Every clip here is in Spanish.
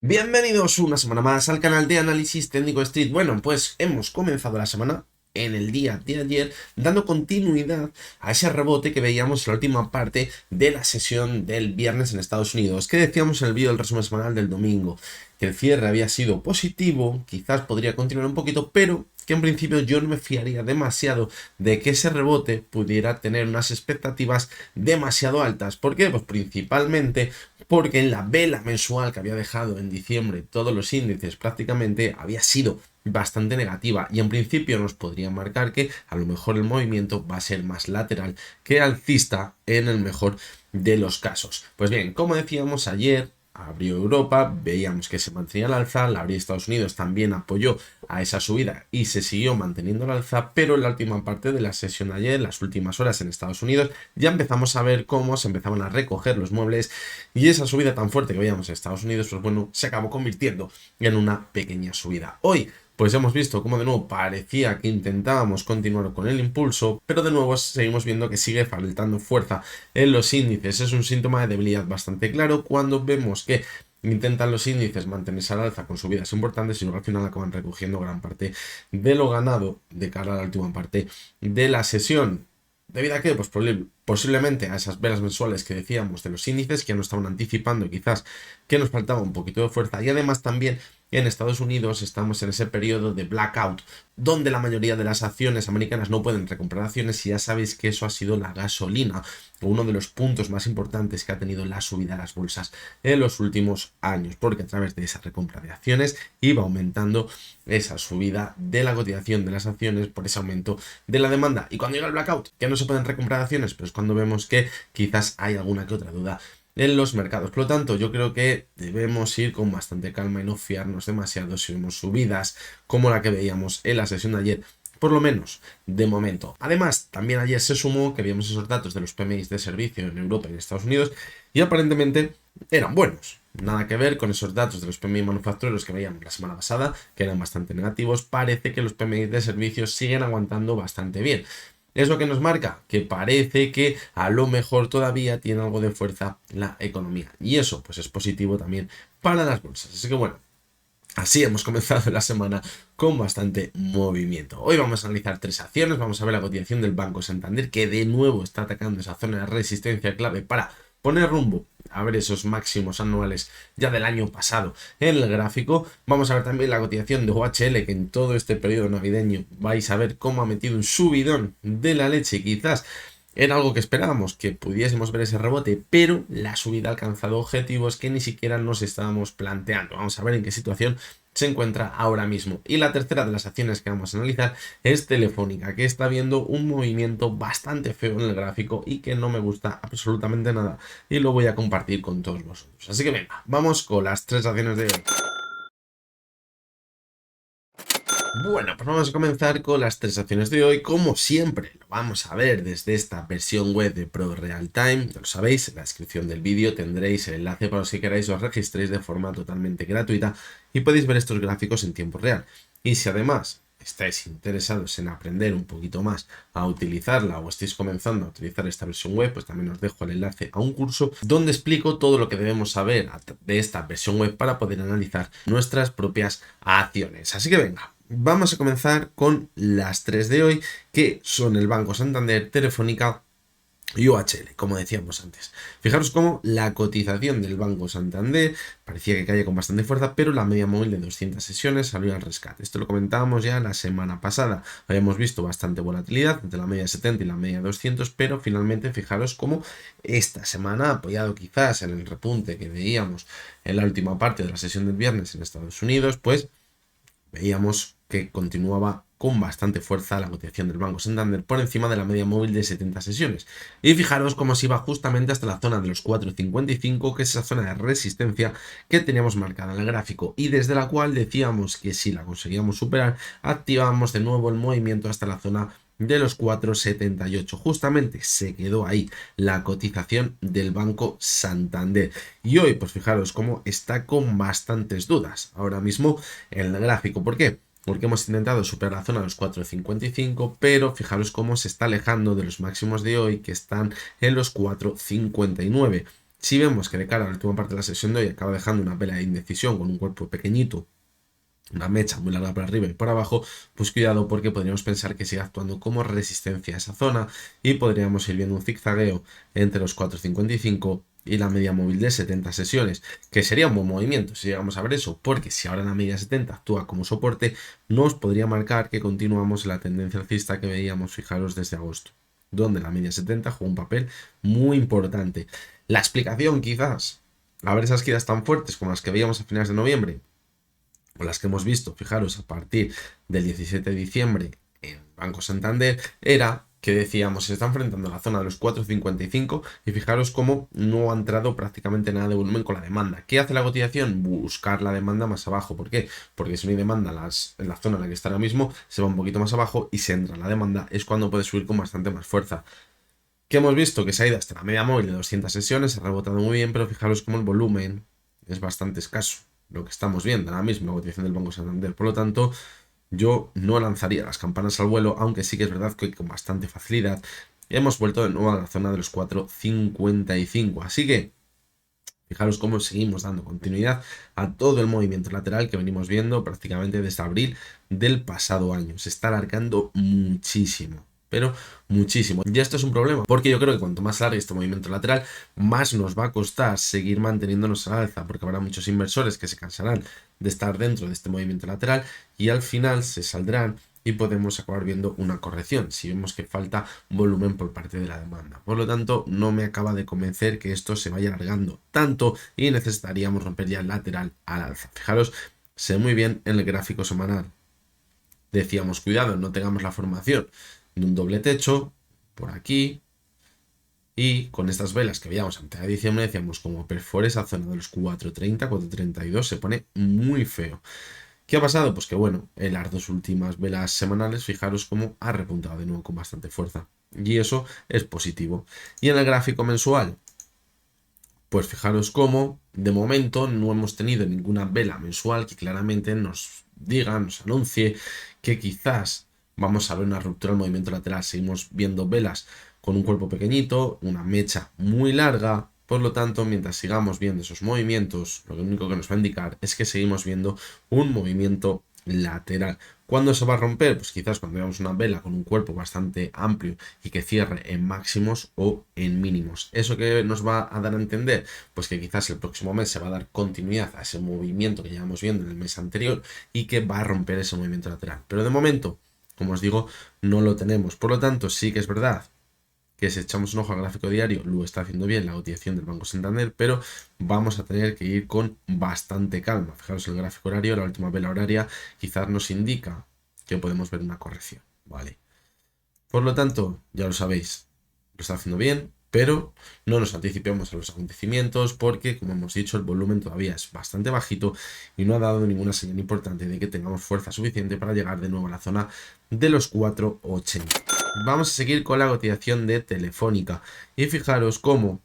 Bienvenidos una semana más al canal de Análisis Técnico Street. Bueno, pues hemos comenzado la semana en el día de ayer dando continuidad a ese rebote que veíamos en la última parte de la sesión del viernes en Estados Unidos. Que decíamos en el vídeo del resumen semanal del domingo, que el cierre había sido positivo, quizás podría continuar un poquito, pero que en principio yo no me fiaría demasiado de que ese rebote pudiera tener unas expectativas demasiado altas. ¿Por qué? Pues principalmente porque en la vela mensual que había dejado en diciembre todos los índices prácticamente había sido bastante negativa y en principio nos podría marcar que a lo mejor el movimiento va a ser más lateral que alcista en el mejor de los casos. Pues bien, como decíamos ayer, abrió Europa, veíamos que se mantenía al alza, la abría Estados Unidos también apoyó a esa subida y se siguió manteniendo al alza, pero en la última parte de la sesión ayer, en las últimas horas en Estados Unidos, ya empezamos a ver cómo se empezaban a recoger los muebles y esa subida tan fuerte que veíamos en Estados Unidos, pues bueno, se acabó convirtiendo en una pequeña subida. Hoy pues hemos visto cómo de nuevo parecía que intentábamos continuar con el impulso, pero de nuevo seguimos viendo que sigue faltando fuerza en los índices. Es un síntoma de debilidad bastante claro cuando vemos que intentan los índices mantenerse al alza con subidas importantes y luego al final acaban recogiendo gran parte de lo ganado de cara a la última parte de la sesión. ¿Debido a qué? Pues posiblemente a esas velas mensuales que decíamos de los índices que ya nos estaban anticipando quizás que nos faltaba un poquito de fuerza y además también en Estados Unidos estamos en ese periodo de blackout donde la mayoría de las acciones americanas no pueden recomprar acciones y ya sabéis que eso ha sido la gasolina, uno de los puntos más importantes que ha tenido la subida de las bolsas en los últimos años, porque a través de esa recompra de acciones iba aumentando esa subida de la cotización de las acciones por ese aumento de la demanda. Y cuando llega el blackout, que no se pueden recomprar acciones, pues cuando vemos que quizás hay alguna que otra duda en los mercados. Por lo tanto, yo creo que debemos ir con bastante calma y no fiarnos demasiado si vemos subidas como la que veíamos en la sesión de ayer, por lo menos de momento. Además, también ayer se sumó que vimos esos datos de los PMIs de servicio en Europa y en Estados Unidos y aparentemente eran buenos. Nada que ver con esos datos de los PMI manufactureros que veíamos la semana pasada, que eran bastante negativos. Parece que los PMI de servicios siguen aguantando bastante bien. ¿Es lo que nos marca? Que parece que a lo mejor todavía tiene algo de fuerza la economía. Y eso pues es positivo también para las bolsas. Así que bueno, así hemos comenzado la semana con bastante movimiento. Hoy vamos a analizar tres acciones. Vamos a ver la cotización del Banco Santander, que de nuevo está atacando esa zona de resistencia clave para poner rumbo a ver esos máximos anuales ya del año pasado en el gráfico. Vamos a ver también la cotización de OHL, que en todo este periodo navideño vais a ver cómo ha metido un subidón de la leche. Quizás era algo que esperábamos, que pudiésemos ver ese rebote, pero la subida ha alcanzado objetivos que ni siquiera nos estábamos planteando. Vamos a ver en qué situación se encuentra ahora mismo. Y la tercera de las acciones que vamos a analizar es Telefónica, que está viendo un movimiento bastante feo en el gráfico y que no me gusta absolutamente nada. Y lo voy a compartir con todos vosotros. Así que venga, vamos con las tres acciones de hoy. Bueno, pues vamos a comenzar con las tres acciones de hoy. Como siempre, lo vamos a ver desde esta versión web de Pro Real Time. Ya lo sabéis, en la descripción del vídeo tendréis el enlace para los que queráis os registréis de forma totalmente gratuita y podéis ver estos gráficos en tiempo real. Y si además estáis interesados en aprender un poquito más a utilizarla o estáis comenzando a utilizar esta versión web, pues también os dejo el enlace a un curso donde explico todo lo que debemos saber de esta versión web para poder analizar nuestras propias acciones. Así que venga. Vamos a comenzar con las tres de hoy, que son el Banco Santander, Telefónica y OHL, como decíamos antes. Fijaros cómo la cotización del Banco Santander parecía que caía con bastante fuerza, pero la media móvil de 200 sesiones salió al rescate. Esto lo comentábamos ya la semana pasada. Habíamos visto bastante volatilidad entre la media de 70 y la media de 200, pero finalmente fijaros cómo esta semana, apoyado quizás en el repunte que veíamos en la última parte de la sesión del viernes en Estados Unidos, pues veíamos que continuaba con bastante fuerza la cotización del Banco Santander por encima de la media móvil de 70 sesiones. Y fijaros cómo se iba justamente hasta la zona de los 4,55, que es esa zona de resistencia que teníamos marcada en el gráfico y desde la cual decíamos que si la conseguíamos superar, activábamos de nuevo el movimiento hasta la zona de los 4,78. Justamente se quedó ahí la cotización del Banco Santander. Y hoy, pues fijaros cómo está con bastantes dudas ahora mismo en el gráfico. ¿Por qué? Porque hemos intentado superar la zona de los 4,55, pero fijaros cómo se está alejando de los máximos de hoy, que están en los 4,59. Si vemos que de cara a la última parte de la sesión de hoy acaba dejando una vela de indecisión con un cuerpo pequeñito, una mecha muy larga por arriba y por abajo, pues cuidado porque podríamos pensar que sigue actuando como resistencia a esa zona y podríamos ir viendo un zigzagueo entre los 4,55 y la media móvil de 70 sesiones, que sería un buen movimiento si llegamos a ver eso, porque si ahora la media 70 actúa como soporte, nos podría marcar que continuamos en la tendencia alcista que veíamos, fijaros, desde agosto, donde la media 70 juega un papel muy importante. La explicación quizás, a ver esas quedas tan fuertes como las que veíamos a finales de noviembre, o las que hemos visto, fijaros, a partir del 17 de diciembre en Banco Santander, era que decíamos, se está enfrentando a la zona de los 4,55 y fijaros cómo no ha entrado prácticamente nada de volumen con la demanda. ¿Qué hace la cotización? Buscar la demanda más abajo. ¿Por qué? Porque si no hay demanda en la zona en la que está ahora mismo, se va un poquito más abajo y si entra la demanda es cuando puede subir con bastante más fuerza. ¿Qué hemos visto? Que se ha ido hasta la media móvil de 200 sesiones, ha rebotado muy bien, pero fijaros cómo el volumen es bastante escaso. Lo que estamos viendo ahora mismo, la cotización del Banco Santander. Por lo tanto, yo no lanzaría las campanas al vuelo, aunque sí que es verdad que con bastante facilidad hemos vuelto de nuevo a la zona de los 4,55. Así que, fijaros cómo seguimos dando continuidad a todo el movimiento lateral que venimos viendo prácticamente desde abril del pasado año. Se está alargando muchísimo, pero muchísimo. Y esto es un problema, porque yo creo que cuanto más largue este movimiento lateral, más nos va a costar seguir manteniéndonos al alza, porque habrá muchos inversores que se cansarán de estar dentro de este movimiento lateral y al final se saldrán y podemos acabar viendo una corrección si vemos que falta volumen por parte de la demanda. Por lo tanto, no me acaba de convencer que esto se vaya alargando tanto y necesitaríamos romper ya el lateral al alza. Fijaros, se ve muy bien en el gráfico semanal. Decíamos, cuidado, no tengamos la formación de un doble techo por aquí y con estas velas que veíamos antes de diciembre decíamos como perfore esa zona de los 4,30, 4,32 se pone muy feo. ¿Qué ha pasado? Pues que bueno, en las dos últimas velas semanales, fijaros cómo ha repuntado de nuevo con bastante fuerza. Y eso es positivo. Y en el gráfico mensual, pues fijaros cómo de momento no hemos tenido ninguna vela mensual que claramente nos diga, nos anuncie que quizás vamos a ver una ruptura del movimiento lateral. Seguimos viendo velas con un cuerpo pequeñito, una mecha muy larga. Por lo tanto, mientras sigamos viendo esos movimientos, lo único que nos va a indicar es que seguimos viendo un movimiento lateral. ¿Cuándo se va a romper? Pues quizás cuando veamos una vela con un cuerpo bastante amplio y que cierre en máximos o en mínimos. ¿Eso que nos va a dar a entender? Pues que quizás el próximo mes se va a dar continuidad a ese movimiento que llevamos viendo en el mes anterior y que va a romper ese movimiento lateral. Pero de momento, como os digo, no lo tenemos. Por lo tanto, sí que es verdad que si echamos un ojo al gráfico diario, lo está haciendo bien la cotización del Banco Santander, pero vamos a tener que ir con bastante calma. Fijaros el gráfico horario, la última vela horaria quizás nos indica que podemos ver una corrección, ¿vale? Por lo tanto, ya lo sabéis, lo está haciendo bien, pero no nos anticipemos a los acontecimientos porque, como hemos dicho, el volumen todavía es bastante bajito y no ha dado ninguna señal importante de que tengamos fuerza suficiente para llegar de nuevo a la zona de los 4,80. Vamos a seguir con la cotización de Telefónica y fijaros cómo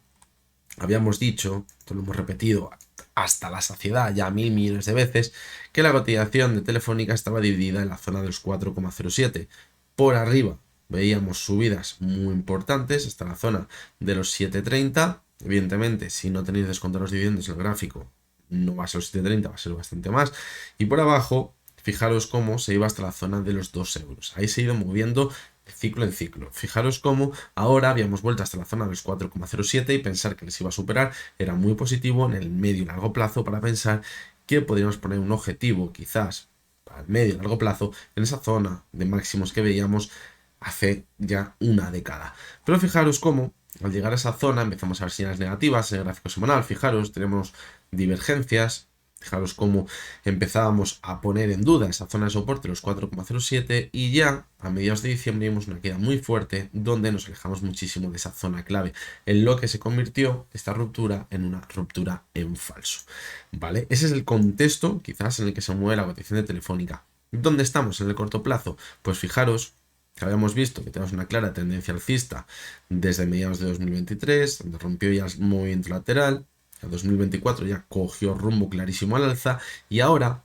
habíamos dicho, esto lo hemos repetido hasta la saciedad ya 1.000 millones de veces, que la cotización de Telefónica estaba dividida en la zona de los 4,07. Por arriba veíamos subidas muy importantes hasta la zona de los 7,30. Evidentemente, si no tenéis descontar los dividendos, el gráfico no va a ser los 7,30, va a ser bastante más. Y por abajo, fijaros cómo se iba hasta la zona de los 2 euros. Ahí se ha ido moviendo de ciclo en ciclo. Fijaros cómo ahora habíamos vuelto hasta la zona de los 4,07 y pensar que les iba a superar era muy positivo en el medio y largo plazo para pensar que podríamos poner un objetivo quizás para el medio y largo plazo en esa zona de máximos que veíamos hace ya una década. Pero fijaros cómo al llegar a esa zona empezamos a ver señales negativas en el gráfico semanal. Fijaros, tenemos divergencias. Fijaros cómo empezábamos a poner en duda esa zona de soporte, los 4,07, y ya a mediados de diciembre vimos una caída muy fuerte donde nos alejamos muchísimo de esa zona clave, en lo que se convirtió esta ruptura en una ruptura en falso. ¿Vale? Ese es el contexto quizás en el que se mueve la cotización de Telefónica. ¿Dónde estamos en el corto plazo? Pues fijaros que habíamos visto que tenemos una clara tendencia alcista desde mediados de 2023, donde rompió ya el movimiento lateral. En 2024 ya cogió rumbo clarísimo al alza y ahora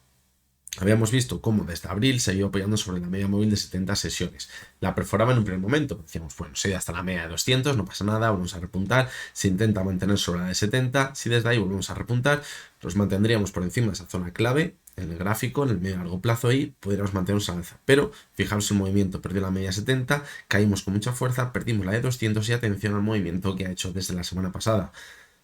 Habíamos visto cómo desde abril se iba apoyando sobre la media móvil de 70 sesiones. La perforaba en un primer momento. Decíamos, bueno, si hasta la media de 200, no pasa nada, volvemos a repuntar. Se intenta mantener sobre la de 70. Si desde ahí volvemos a repuntar, nos mantendríamos por encima de esa zona clave en el gráfico, en el medio y largo plazo, y podríamos mantenernos al alza. Pero fijaros el movimiento, perdió la media 70, caímos con mucha fuerza, perdimos la de 200 y atención al movimiento que ha hecho desde la semana pasada.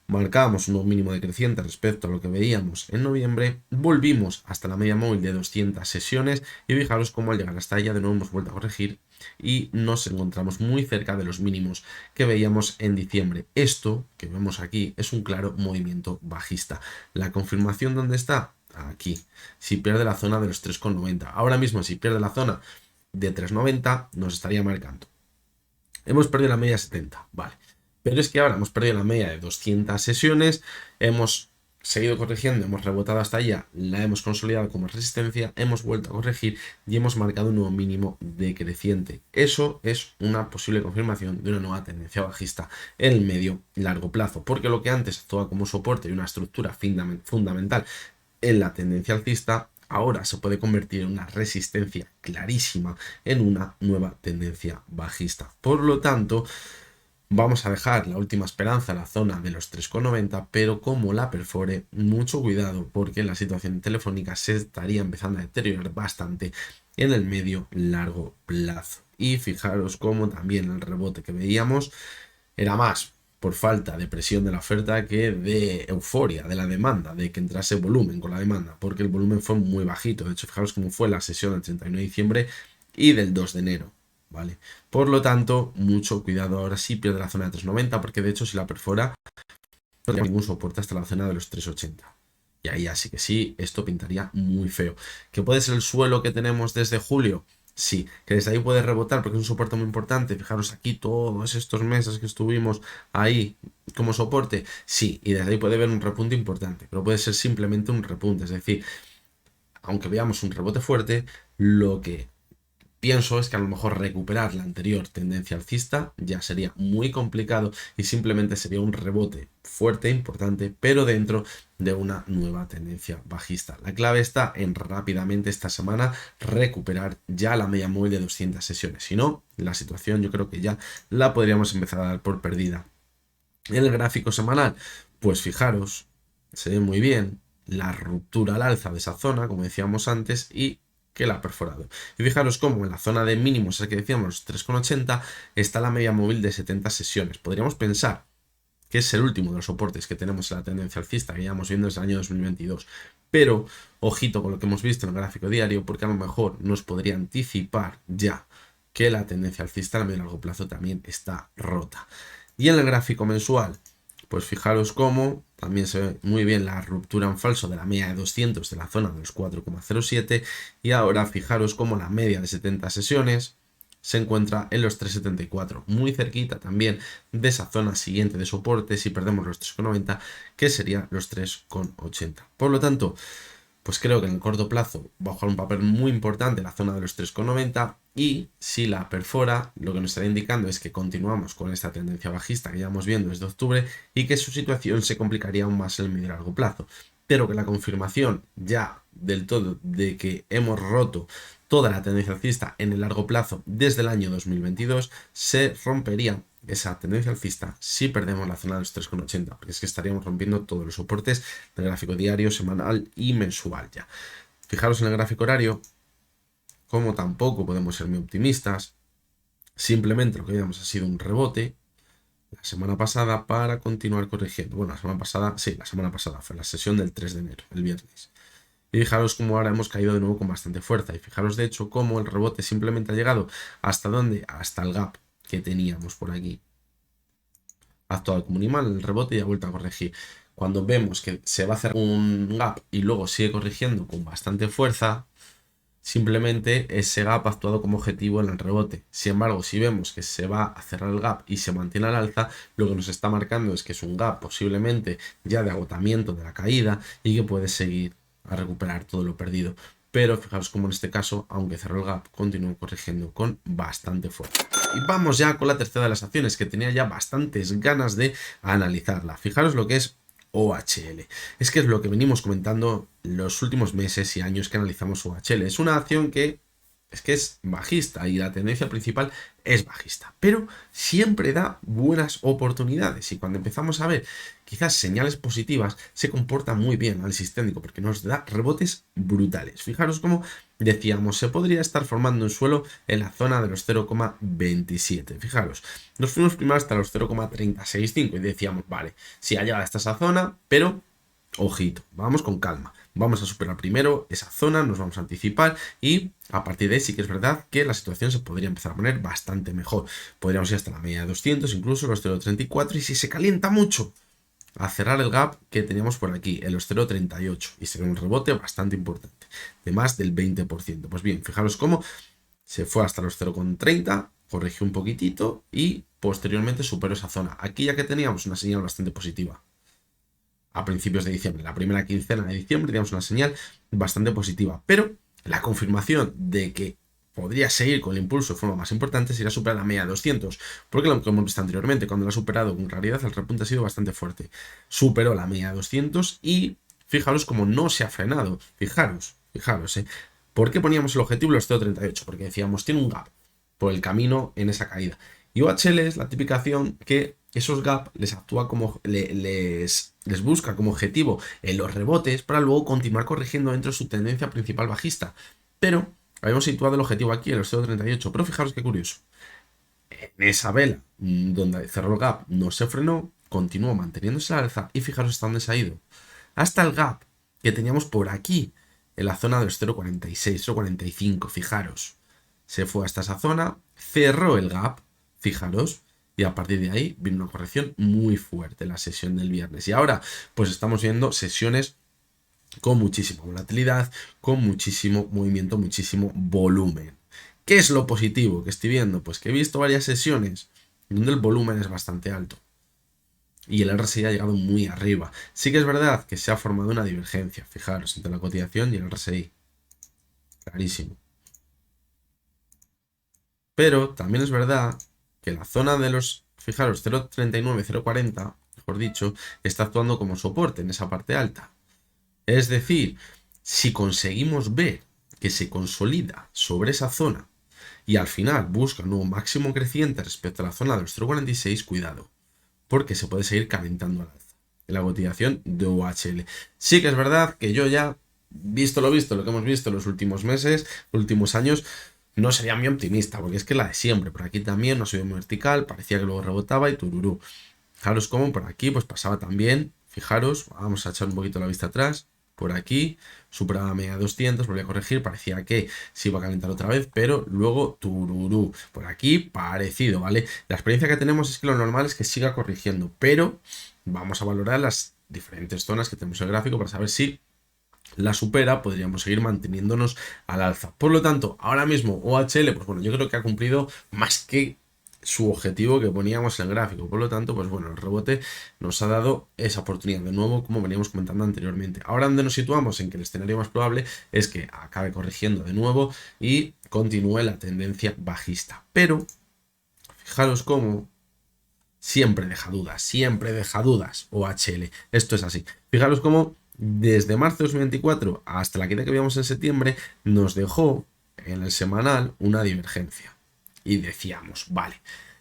Marcábamos un nuevo mínimo decreciente respecto a lo que veíamos en noviembre, volvimos hasta la media móvil de 200 sesiones y fijaros cómo al llegar hasta ella de nuevo hemos vuelto a corregir y nos encontramos muy cerca de los mínimos que veíamos en diciembre. Esto que vemos aquí es un claro movimiento bajista. La confirmación, ¿dónde está? Aquí. Si pierde la zona de los 3,90. Ahora mismo si pierde la zona de 3,90 nos estaría marcando. Hemos perdido la media 70, vale. Pero es que ahora hemos perdido la media de 200 sesiones, hemos seguido corrigiendo, hemos rebotado hasta allá, la hemos consolidado como resistencia, hemos vuelto a corregir y hemos marcado un nuevo mínimo decreciente. Eso es una posible confirmación de una nueva tendencia bajista en el medio y largo plazo, porque lo que antes actuaba como soporte y una estructura fundamental en la tendencia alcista, ahora se puede convertir en una resistencia clarísima en una nueva tendencia bajista. Por lo tanto, vamos a dejar la última esperanza en la zona de los 3,90, pero como la perfore, mucho cuidado porque la situación telefónica se estaría empezando a deteriorar bastante en el medio largo plazo. Y fijaros cómo también el rebote que veíamos era más por falta de presión de la oferta que de euforia de la demanda, de que entrase volumen con la demanda, porque el volumen fue muy bajito. De hecho, fijaros cómo fue la sesión del 31 de diciembre y del 2 de enero. ¿Vale? Por lo tanto, mucho cuidado ahora si pierde la zona de 3,90, porque de hecho si la perfora no tiene ningún soporte hasta la zona de los 3,80. Y ahí así que sí, esto pintaría muy feo. ¿Que puede ser el suelo que tenemos desde julio? Sí, que desde ahí puede rebotar porque es un soporte muy importante. Fijaros aquí todos estos meses que estuvimos ahí como soporte. Sí, y desde ahí puede haber un repunte importante, pero puede ser simplemente un repunte. Es decir, aunque veamos un rebote fuerte, lo que pienso es que a lo mejor recuperar la anterior tendencia alcista ya sería muy complicado y simplemente sería un rebote fuerte, importante, pero dentro de una nueva tendencia bajista. La clave está en rápidamente esta semana recuperar ya la media móvil de 200 sesiones. Si no, la situación yo creo que ya la podríamos empezar a dar por perdida. En el gráfico semanal, pues fijaros, se ve muy bien la ruptura al alza de esa zona, como decíamos antes, y que la ha perforado. Y fijaros cómo en la zona de mínimos, el que decíamos, los 3,80, está la media móvil de 70 sesiones. Podríamos pensar que es el último de los soportes que tenemos en la tendencia alcista, que llevamos viendo desde el año 2022. Pero, ojito con lo que hemos visto en el gráfico diario, porque a lo mejor nos podría anticipar ya que la tendencia alcista a medio y largo plazo también está rota. Y en el gráfico mensual, pues fijaros cómo también se ve muy bien la ruptura en falso de la media de 200 de la zona de los 4,07 y ahora fijaros cómo la media de 70 sesiones se encuentra en los 3,74, muy cerquita también de esa zona siguiente de soporte si perdemos los 3,90, que serían los 3,80. Por lo tanto, pues creo que en el corto plazo va a jugar un papel muy importante la zona de los 3,90 y si la perfora, lo que nos estará indicando es que continuamos con esta tendencia bajista que llevamos viendo desde octubre y que su situación se complicaría aún más en el medio y largo plazo. Pero que la confirmación ya del todo de que hemos roto toda la tendencia alcista en el largo plazo desde el año 2022 se rompería esa tendencia alcista si perdemos la zona de los 3,80, porque es que estaríamos rompiendo todos los soportes del gráfico diario, semanal y mensual ya. Fijaros en el gráfico horario, como tampoco podemos ser muy optimistas, simplemente lo que veíamos ha sido un rebote la semana pasada para continuar corrigiendo. Bueno, la semana pasada fue la sesión del 3 de enero, el viernes. Y fijaros cómo ahora hemos caído de nuevo con bastante fuerza. Y fijaros de hecho cómo el rebote simplemente ha llegado hasta dónde, hasta el gap que teníamos por aquí. Ha actuado como un imán el rebote y ha vuelto a corregir. Cuando vemos que se va a hacer un gap y luego sigue corrigiendo con bastante fuerza, simplemente ese gap ha actuado como objetivo en el rebote. Sin embargo, si vemos que se va a cerrar el gap y se mantiene al alza, lo que nos está marcando es que es un gap posiblemente ya de agotamiento de la caída y que puede seguir a recuperar todo lo perdido. Pero fijaros como en este caso, aunque cerró el gap, continúa corrigiendo con bastante fuerza. Y vamos ya con la tercera de las acciones, que tenía ya bastantes ganas de analizarla. Fijaros lo que es OHL. Es que es lo que venimos comentando los últimos meses y años que analizamos OHL. Es una acción que es bajista y la tendencia principal es bajista, pero siempre da buenas oportunidades y cuando empezamos a ver quizás señales positivas se comporta muy bien el análisis técnico porque nos da rebotes brutales. Fijaros cómo decíamos, se podría estar formando un suelo en la zona de los 0,27. Fijaros, nos fuimos primero hasta los 0,365 y decíamos, vale, si ha llegado hasta esa zona, pero ojito, vamos con calma. Vamos a superar primero esa zona, nos vamos a anticipar y a partir de ahí sí que es verdad que la situación se podría empezar a poner bastante mejor. Podríamos ir hasta la media de 200, incluso los 0,34 y si se calienta mucho, a cerrar el gap que teníamos por aquí, en los 0,38 y sería un rebote bastante importante, de más del 20%. Pues bien, fijaros cómo se fue hasta los 0,30, corrigió un poquitito y posteriormente superó esa zona. Aquí ya que teníamos una señal bastante positiva a principios de diciembre, la primera quincena de diciembre, teníamos una señal bastante positiva, pero la confirmación de que podría seguir con el impulso de forma más importante sería superar la media de 200, porque lo que hemos visto anteriormente, cuando lo ha superado con claridad, el repunte ha sido bastante fuerte. Superó la media de 200 y fijaros como no se ha frenado, fijaros, ¿Por qué poníamos el objetivo de los 0,38? Porque decíamos, tiene un gap por el camino en esa caída. Y OHL es la tipificación que esos gaps les actúa como les busca como objetivo en los rebotes para luego continuar corrigiendo dentro de su tendencia principal bajista. Pero habíamos situado el objetivo aquí en los 0,38. Pero fijaros qué curioso. En esa vela donde cerró el gap no se frenó, continuó manteniéndose al alza y fijaros hasta dónde se ha ido. Hasta el gap que teníamos por aquí en la zona de los 0,46, 0,45, fijaros. Se fue hasta esa zona, cerró el gap, fijaros, y a partir de ahí vino una corrección muy fuerte en la sesión del viernes. Y ahora, pues estamos viendo sesiones con muchísima volatilidad, con muchísimo movimiento, muchísimo volumen. ¿Qué es lo positivo que estoy viendo? Pues que he visto varias sesiones donde el volumen es bastante alto. Y el RSI ha llegado muy arriba. Sí que es verdad que se ha formado una divergencia, fijaros, entre la cotización y el RSI. Clarísimo. Pero también es verdad que la zona de los, fijaros, 0,39, 0,40, mejor dicho, está actuando como soporte en esa parte alta. Es decir, si conseguimos ver que se consolida sobre esa zona y al final busca un nuevo máximo creciente respecto a la zona de los 0,46, cuidado, porque se puede seguir calentando al alza en la cotización de OHL. Sí que es verdad que yo ya, visto, lo que hemos visto en los últimos meses, últimos años, no sería muy optimista, porque es que la de siempre, por aquí también no ha subido muy vertical, parecía que luego rebotaba y tururú. Fijaros cómo por aquí pues pasaba también, fijaros, vamos a echar un poquito la vista atrás, por aquí, superaba la media de 200, volvía a corregir, parecía que se iba a calentar otra vez, pero luego tururú, por aquí parecido, ¿vale? La experiencia que tenemos es que lo normal es que siga corrigiendo, pero vamos a valorar las diferentes zonas que tenemos en el gráfico para saber si la supera, podríamos seguir manteniéndonos al alza. Por lo tanto, ahora mismo OHL, pues bueno, yo creo que ha cumplido más que su objetivo que poníamos en el gráfico. Por lo tanto, pues bueno, el rebote nos ha dado esa oportunidad de nuevo, como veníamos comentando anteriormente. Ahora donde nos situamos en que el escenario más probable es que acabe corrigiendo de nuevo y continúe la tendencia bajista. Pero, fijaros cómo siempre deja dudas OHL. Esto es así. Fijaros cómo desde marzo de 2024 hasta la caída que veíamos en septiembre nos dejó en el semanal una divergencia. Y decíamos, vale,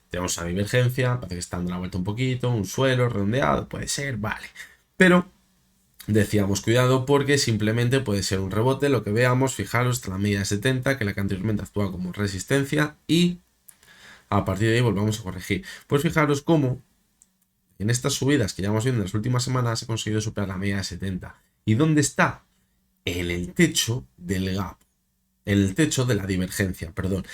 tenemos una divergencia, parece que está dando la vuelta un poquito, un suelo redondeado, puede ser, vale. Pero decíamos, cuidado porque simplemente puede ser un rebote, lo que veamos, fijaros, hasta la media de 70, que la que anteriormente actúa como resistencia y a partir de ahí volvamos a corregir. Pues fijaros cómo en estas subidas que ya hemos visto en las últimas semanas he conseguido superar la media de 70. ¿Y dónde está? En el techo del gap. En el techo de la divergencia, perdón.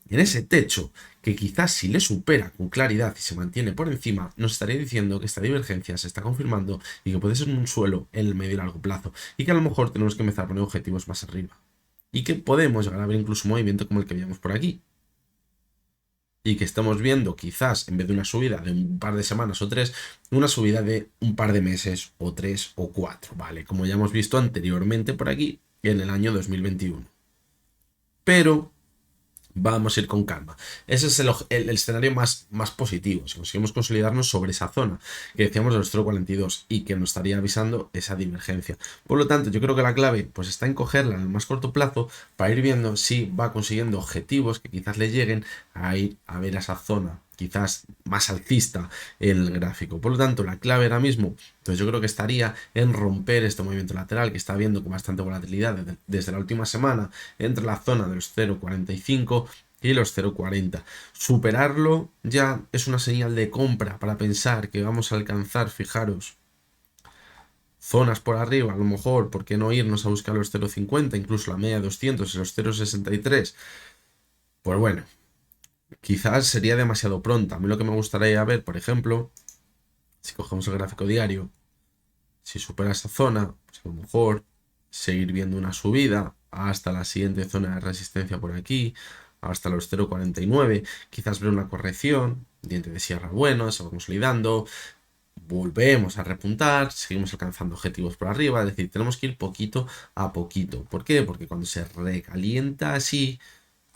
En ese techo que quizás si le supera con claridad y se mantiene por encima, nos estaría diciendo que esta divergencia se está confirmando y que puede ser un suelo en el medio y largo plazo. Y que a lo mejor tenemos que empezar a poner objetivos más arriba. Y que podemos llegar a ver incluso un movimiento como el que veíamos por aquí. Y que estamos viendo quizás en vez de una subida de un par de semanas o tres, una subida de un par de meses o 3 o 4, ¿vale? Como ya hemos visto anteriormente por aquí en el año 2021. Pero Vamos a ir con calma. Ese es el escenario más positivo. Si conseguimos consolidarnos sobre esa zona que decíamos de los 0,42 y que nos estaría avisando esa divergencia. Por lo tanto, yo creo que la clave pues está en cogerla en el más corto plazo para ir viendo si va consiguiendo objetivos que quizás le lleguen a ir a ver a esa zona quizás más alcista en el gráfico. Por lo tanto, la clave ahora mismo, pues yo creo que estaría en romper este movimiento lateral que está viendo con bastante volatilidad desde la última semana entre la zona de los 0,45 y los 0,40. Superarlo ya es una señal de compra para pensar que vamos a alcanzar, fijaros, zonas por arriba, a lo mejor, ¿por qué no irnos a buscar los 0,50, incluso la media de 200 y los 0,63? Pues bueno, quizás sería demasiado pronto. A mí lo que me gustaría ver, por ejemplo, si cogemos el gráfico diario, si supera esa zona, pues a lo mejor seguir viendo una subida hasta la siguiente zona de resistencia por aquí, hasta los 0,49, quizás ver una corrección, diente de sierra bueno, se va consolidando, volvemos a repuntar, seguimos alcanzando objetivos por arriba, es decir, tenemos que ir poquito a poquito. ¿Por qué? Porque cuando se recalienta así,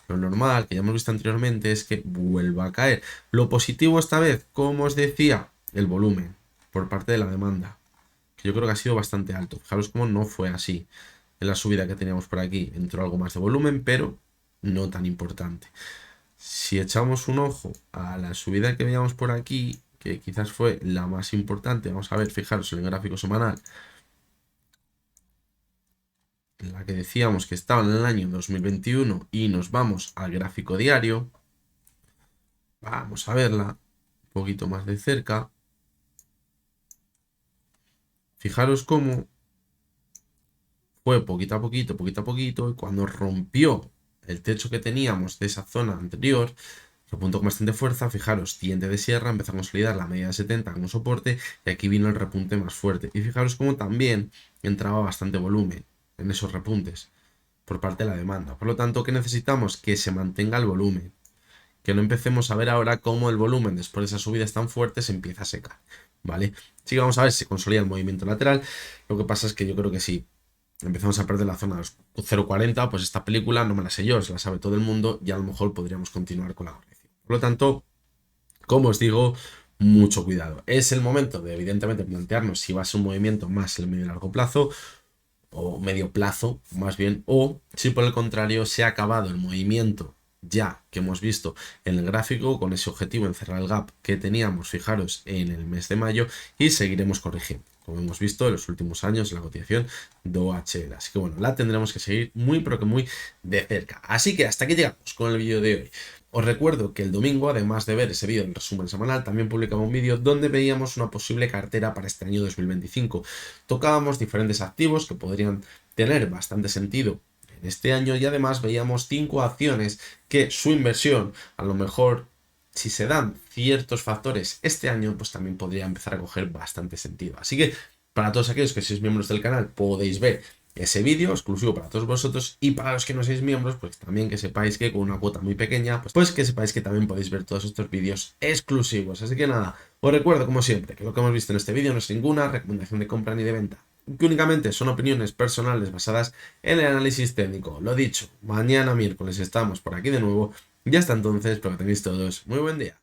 lo normal, que ya hemos visto anteriormente, es que vuelva a caer. Lo positivo esta vez, como os decía, el volumen por parte de la demanda, que yo creo que ha sido bastante alto. Fijaros cómo no fue así. En la subida que teníamos por aquí entró algo más de volumen, pero no tan importante. Si echamos un ojo a la subida que veíamos por aquí, que quizás fue la más importante, vamos a ver, fijaros en el gráfico semanal, la que decíamos que estaba en el año 2021 y nos vamos al gráfico diario, vamos a verla un poquito más de cerca. Fijaros cómo fue poquito a poquito, y cuando rompió el techo que teníamos de esa zona anterior, repuntó con bastante fuerza. Fijaros, diente de sierra, empezó a consolidar la media de 70 como soporte, y aquí vino el repunte más fuerte. Y fijaros cómo también entraba bastante volumen en esos repuntes por parte de la demanda. Por lo tanto, ¿qué necesitamos? Que se mantenga el volumen. Que no empecemos a ver ahora cómo el volumen, después de esas subidas tan fuertes, se empieza a secar. ¿Vale? Sí, vamos a ver si se consolida el movimiento lateral. Lo que pasa es que yo creo que sí empezamos a perder la zona de los 0,40, pues esta película no me la sé yo, se la sabe todo el mundo y a lo mejor podríamos continuar con la corrección. Por lo tanto, como os digo, mucho cuidado. Es el momento de, evidentemente, plantearnos si va a ser un movimiento más en el medio y largo plazo, o medio plazo, más bien, o si por el contrario se ha acabado el movimiento ya que hemos visto en el gráfico con ese objetivo en cerrar el gap que teníamos, fijaros, en el mes de mayo, y seguiremos corrigiendo, como hemos visto en los últimos años en la cotización de OHL. Así que bueno, la tendremos que seguir muy pero que muy de cerca. Así que hasta aquí llegamos con el vídeo de hoy. Os recuerdo que el domingo, además de ver ese vídeo en resumen semanal, también publicaba un vídeo donde veíamos una posible cartera para este año 2025. Tocábamos diferentes activos que podrían tener bastante sentido en este año, y además veíamos 5 acciones que su inversión, a lo mejor, si se dan ciertos factores este año, pues también podría empezar a coger bastante sentido. Así que para todos aquellos que sois miembros del canal podéis ver ese vídeo exclusivo para todos vosotros, y para los que no sois miembros, pues también que sepáis que con una cuota muy pequeña, pues que sepáis que también podéis ver todos estos vídeos exclusivos. Así que nada, os recuerdo como siempre que lo que hemos visto en este vídeo no es ninguna recomendación de compra ni de venta, que únicamente son opiniones personales basadas en el análisis técnico. Lo dicho, mañana miércoles estamos por aquí de nuevo, y hasta entonces espero que tengáis todos muy buen día.